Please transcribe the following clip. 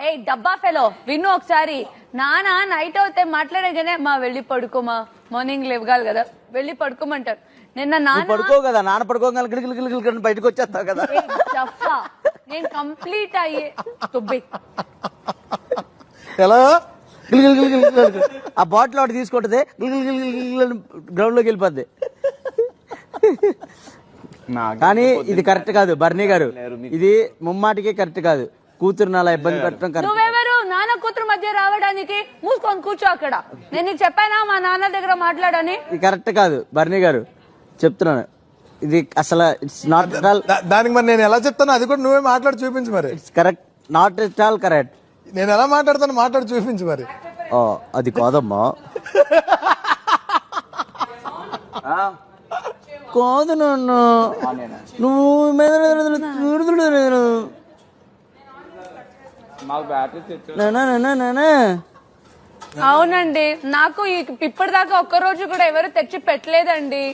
ఏ డబ్బా ఫెలో విను ఒకసారి. నాన్న నైట్ అవుతే మాట్లాడగానే మా వెళ్ళి పడుకోమా, మార్నింగ్ లేవగాలి కదా, వెళ్ళి పడుకోమంటారు. నిన్న నాన్న పడుకో కదా, నాన్న పడుకోగల గిలిగిలి బయటకు వచ్చేస్తావు కదా. నేను కంప్లీట్ అయ్యే తుబ్బి ఎలా ఆ బాటిల్ ఒకటి తీసుకుంటది, గ్రౌండ్ లోకి వెళ్ళిపోద్ది. కానీ ఇది కరెక్ట్ కాదు బర్నీ గారు, ఇది ముమ్మాటికి కరెక్ట్ కాదు. కూతురుని అలా ఇబ్బంది పెట్టడం కరెక్ట్. నువ్వెవరు నాన్న కూతురు మధ్య రావడానికి? మూసుకొని కూర్చో అక్కడ. నేను నీకు చెప్పానా మా నాన్న దగ్గర మాట్లాడని? ఇది కరెక్ట్ కాదు బర్నీ గారు, చెప్తున్నాను. ఇది అసలు ఇట్స్ నాట్ ఎట్ ఆల్. దానికి మరి నేను ఎలా చెప్తాను అది కూడా నువ్వే మాట్లాడి చూపించు మరి. It's correct, not at all correct. నేను ఎలా మాట్లాడతాను మాట్లాడి చూపించు మరి. అది కాదమ్మా, కాదు నన్ను నువ్వు అవునండి, నాకు ఇప్పటిదాకా ఒక్క రోజు కూడా ఎవరు తెచ్చి పెట్టలేదండి.